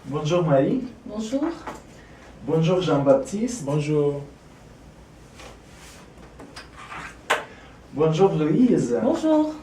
Bonjour Marie. Bonjour. Bonjour Jean-Baptiste. Bonjour. Bonjour Louise. Bonjour.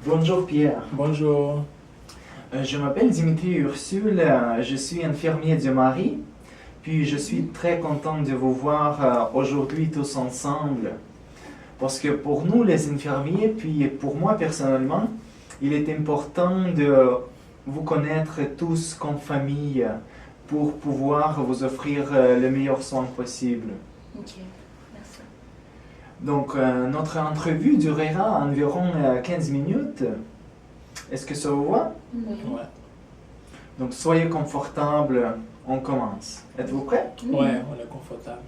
Bonjour Pierre. Bonjour. Je m'appelle Dimitri Ursule, je suis infirmier de Marie, puis je suis très content de vous voir aujourd'hui tous ensemble. Parce que pour nous les infirmiers, puis pour moi personnellement, il est important de vous connaître tous comme famille pour pouvoir vous offrir le meilleur soin possible. Ok, merci. Donc, notre entrevue durera environ 15 minutes. Est-ce que ça vous va? Oui. Ouais. Donc, soyez confortables, on commence. Êtes-vous prêts? Ouais, on est confortable.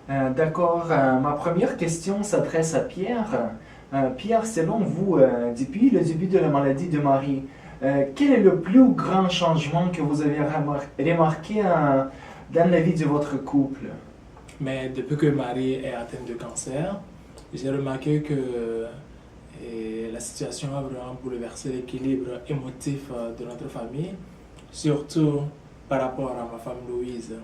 D'accord, ma première question s'adresse à Pierre. Pierre, selon vous, depuis le début de la maladie de Marie, quel est le plus grand changement que vous avez remarqué dans la vie de votre couple? Mais depuis que Marie est atteinte de cancer, j'ai remarqué que la situation a vraiment bouleversé l'équilibre émotif de notre famille, surtout par rapport à ma femme Louise.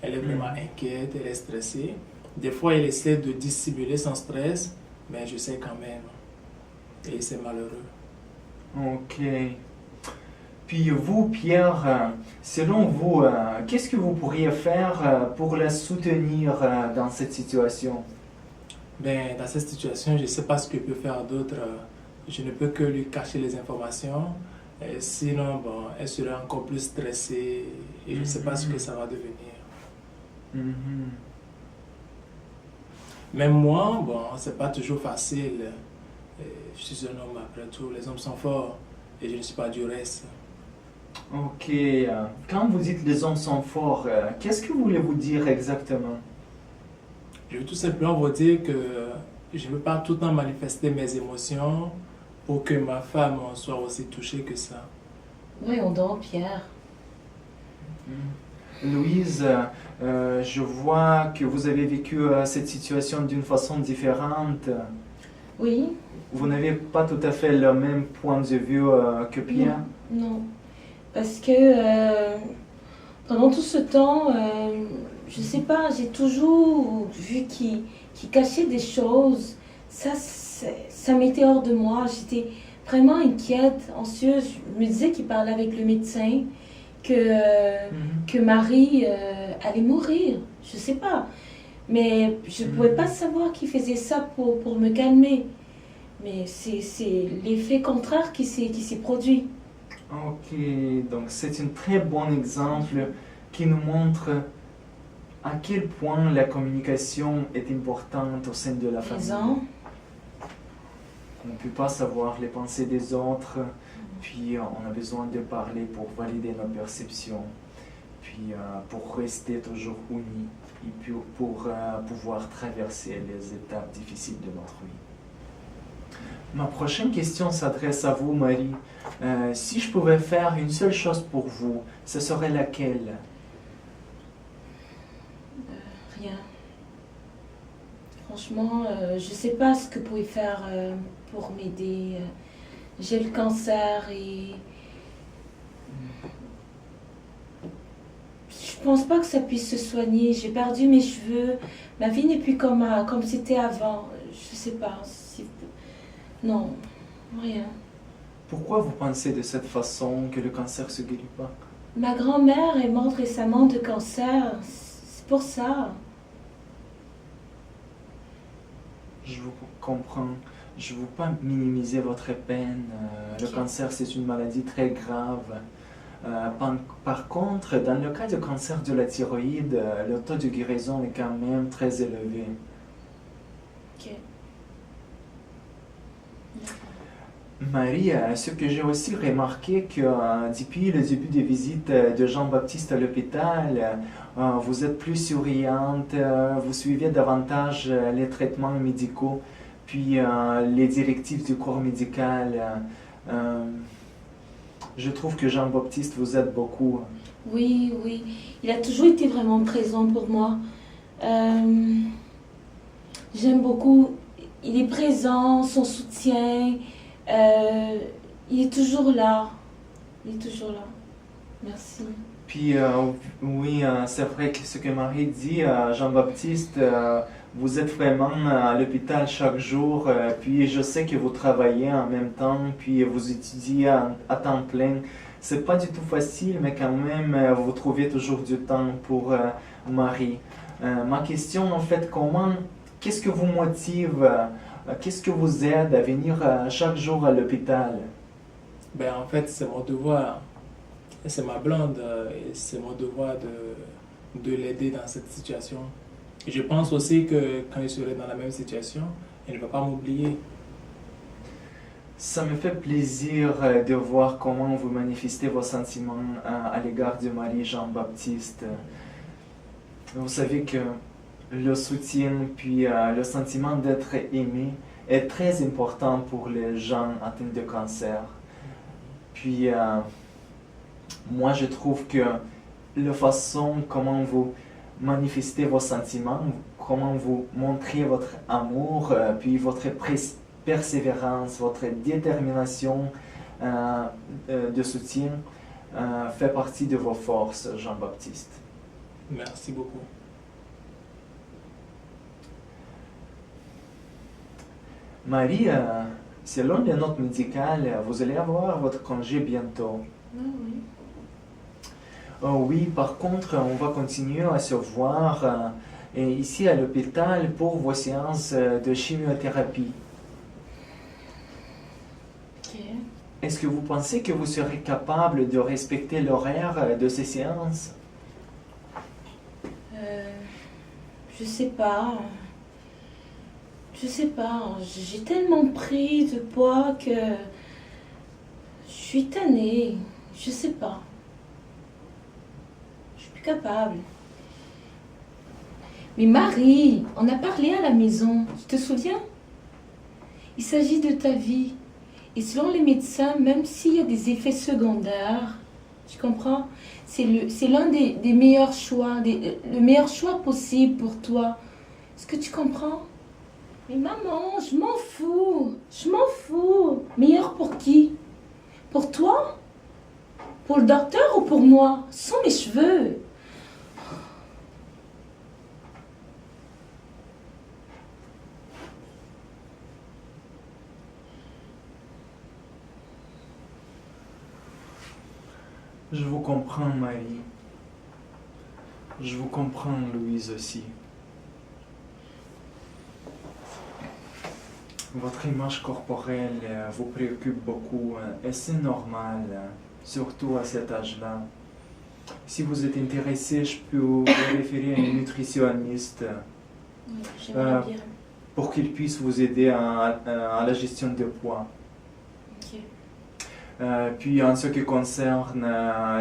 Elle est vraiment inquiète, elle est stressée. Des fois, elle essaie de dissimuler son stress, mais je sais quand même. Et c'est malheureux. Ok. Puis vous, Pierre, selon vous, qu'est-ce que vous pourriez faire pour la soutenir dans cette situation? Ben, dans cette situation, je ne sais pas ce que je peux faire d'autre. Je ne peux que lui cacher les informations. Sinon, bon, elle serait encore plus stressée et je ne sais pas ce que ça va devenir. Mhm. Même moi, bon, c'est pas toujours facile. Je suis un homme après tout, les hommes sont forts et je ne suis pas du reste. Ok. Quand vous dites les hommes sont forts, qu'est-ce que voulez-vous dire exactement? Je veux tout simplement vous dire que je ne veux pas tout le temps manifester mes émotions pour que ma femme soit aussi touchée que ça. Voyons donc, Pierre. Louise, je vois que vous avez vécu cette situation d'une façon différente. Oui? Vous n'avez pas tout à fait le même point de vue que Pierre. Non. Parce que pendant tout ce temps, je sais pas, j'ai toujours vu qu'il cachait des choses. Ça m'était hors de moi. J'étais vraiment inquiète, anxieuse. Je me disais qu'il parlait avec le médecin, que Marie allait mourir. Je sais pas. Mais je pouvais pas savoir qu'il faisait ça pour me calmer. Mais c'est l'effet contraire qui s'est produit. Ok, donc c'est un très bon exemple qui nous montre à quel point la communication est importante au sein de la famille. Présent. On ne peut pas savoir les pensées des autres, puis on a besoin de parler pour valider nos perceptions, puis pour rester toujours unis et puis pour pouvoir traverser les étapes difficiles de notre vie. Ma prochaine question s'adresse à vous, Marie. Si je pouvais faire une seule chose pour vous, ce serait laquelle? Rien. Franchement, je sais pas ce que vous pouvez faire pour m'aider. J'ai le cancer et je pense pas que ça puisse se soigner. J'ai perdu mes cheveux. Ma vie n'est plus comme c'était avant. Je sais pas. Non, rien. Pourquoi vous pensez de cette façon que le cancer ne se guérit pas? Ma grand-mère est morte récemment de cancer. C'est pour ça. Je vous comprends. Je ne veux pas minimiser votre peine. Le Ok. cancer, c'est une maladie très grave. Par contre, dans le cas du cancer de la thyroïde, le taux de guérison est quand même très élevé. Ok. Marie, ce que j'ai aussi remarqué, que depuis le début des visites de Jean-Baptiste à l'hôpital, vous êtes plus souriante, vous suivez davantage les traitements médicaux, puis les directives du corps médical. Je trouve que Jean-Baptiste vous aide beaucoup. Oui, oui. Il a toujours été vraiment présent pour moi. J'aime beaucoup. Il est présent, son soutien. Il est toujours là. Il est toujours là. Merci. Puis oui, c'est vrai que ce que Marie dit, Jean-Baptiste, vous êtes vraiment à l'hôpital chaque jour, puis je sais que vous travaillez en même temps, puis vous étudiez à temps plein. C'est pas du tout facile, mais quand même, vous trouvez toujours du temps pour Marie. Ma question, en fait, qu'est-ce que vous motive, qu'est-ce que vous aide à venir chaque jour à l'hôpital? Ben, en fait, c'est mon devoir. C'est ma blonde et c'est mon devoir de l'aider dans cette situation. Et je pense aussi que quand je serai dans la même situation, elle ne va pas m'oublier. Ça me fait plaisir de voir comment vous manifestez vos sentiments à l'égard de Marie Jean-Baptiste. Vous savez que le soutien puis le sentiment d'être aimé est très important pour les gens atteints de cancer. Puis moi je trouve que la façon comment vous manifestez vos sentiments, comment vous montrez votre amour, puis votre persévérance, votre détermination de soutien fait partie de vos forces, Jean-Baptiste. Merci beaucoup. Marie, selon les notes médicales, vous allez avoir votre congé bientôt. Ah oui. Oh oui, par contre, on va continuer à se voir ici à l'hôpital pour vos séances de chimiothérapie. Ok. Est-ce que vous pensez que vous serez capable de respecter l'horaire de ces séances? Je sais pas. Je sais pas. J'ai tellement pris de poids que je suis tannée. Je sais pas. Je suis plus capable. Mais Marie, on a parlé à la maison. Tu te souviens? Il s'agit de ta vie. Et selon les médecins, même s'il y a des effets secondaires, tu comprends? C'est l'un des meilleurs choix, le meilleur choix possible pour toi. Est-ce que tu comprends? Mais maman, je m'en fous. Je m'en fous. Meilleur pour qui? Pour toi? Pour le docteur ou pour moi? Ce sont mes cheveux. Je vous comprends, Marie. Je vous comprends, Louise aussi. Votre image corporelle vous préoccupe beaucoup et c'est normal, surtout à cet âge-là. Si vous êtes intéressé, je peux vous référer à un nutritionniste Oui, j'aimerais bien. pour qu'il puisse vous aider à la gestion de poids. Ok. Puis en ce qui concerne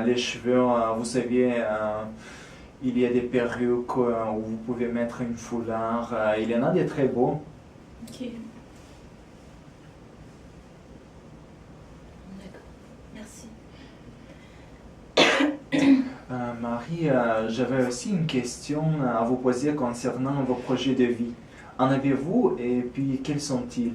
les cheveux, vous savez, il y a des perruques où vous pouvez mettre une foulard. Il y en a des très beaux. Ok. D'accord. Merci. Marie, j'avais aussi une question à vous poser concernant vos projets de vie. En avez-vous et puis quels sont-ils?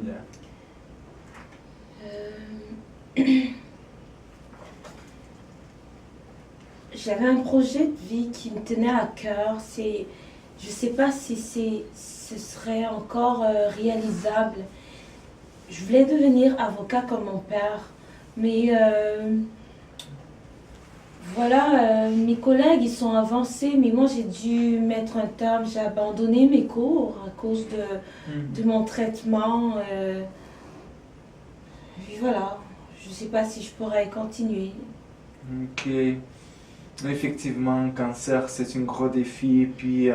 J'avais un projet de vie qui me tenait à cœur. Je sais pas si ce serait encore réalisable. Je voulais devenir avocat comme mon père, mais voilà, mes collègues ils sont avancés, mais moi j'ai dû mettre un terme. J'ai abandonné mes cours à cause de mon traitement. Et voilà, je sais pas si je pourrais continuer. Ok. Effectivement, le cancer, c'est un gros défi. Puis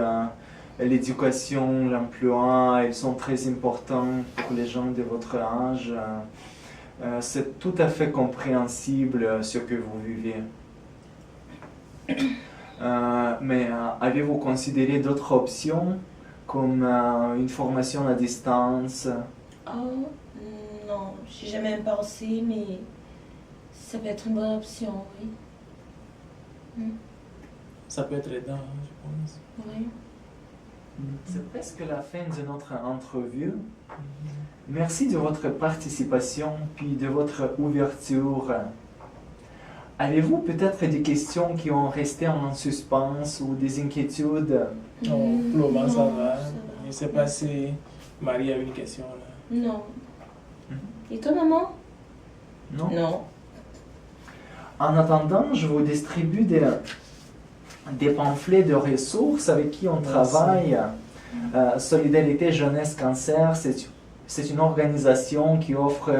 l'éducation, l'emploi, ils sont très importants pour les gens de votre âge. C'est tout à fait compréhensible ce que vous vivez. Mais avez-vous considéré d'autres options, comme une formation à distance? Oh, non, j'ai jamais pensé, mais ça peut être une bonne option, oui. Ça peut être aidant, hein, je pense. Oui. C'est presque la fin de notre entrevue. Merci de votre participation puis de votre ouverture. Avez-vous peut-être des questions qui ont resté en suspens ou des inquiétudes? Non, pour le moment, ça Non, va. ça va. Je ne sais pas si Marie a une question. Là. Non. Et toi, maman? Non? Non. En attendant, je vous distribue des pamphlets de ressources avec qui on Merci. travaille. Solidarité Jeunesse Cancer, c'est une organisation qui offre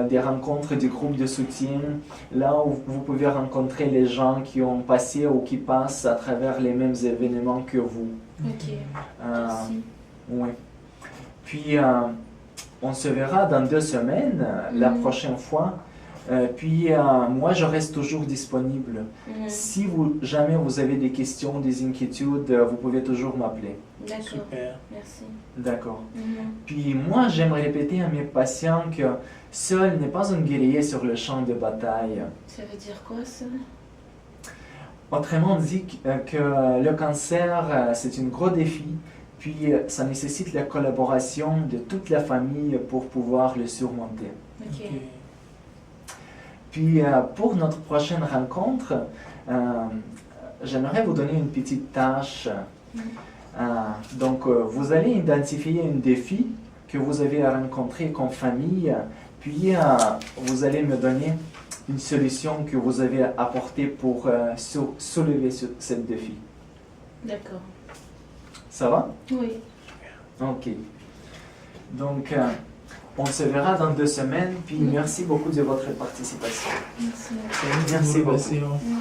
des rencontres du groupe de soutien, là où vous pouvez rencontrer les gens qui ont passé ou qui passent à travers les mêmes événements que vous. Ok. Euh, Merci. oui. Puis, on se verra dans 2 semaines, la prochaine fois. Puis, moi, je reste toujours disponible. Si jamais vous avez des questions, des inquiétudes, vous pouvez toujours m'appeler. D'accord. Super. Merci. D'accord. Puis, moi, j'aime répéter à mes patients que seul n'est pas un guerrier sur le champ de bataille. Ça veut dire quoi, ça? Autrement dit, que le cancer, c'est un gros défi. Puis, ça nécessite la collaboration de toute la famille pour pouvoir le surmonter. Ok. Ok. Puis, pour notre prochaine rencontre, j'aimerais vous donner une petite tâche. Donc, vous allez identifier un défi que vous avez à rencontrer comme famille, puis vous allez me donner une solution que vous avez apportée pour soulever ce défi. D'accord. Ça va? Oui. Ok. Donc, on se verra dans 2 semaines, puis merci beaucoup de votre participation. Merci. C'est une Merci beaucoup. conversation. Mm.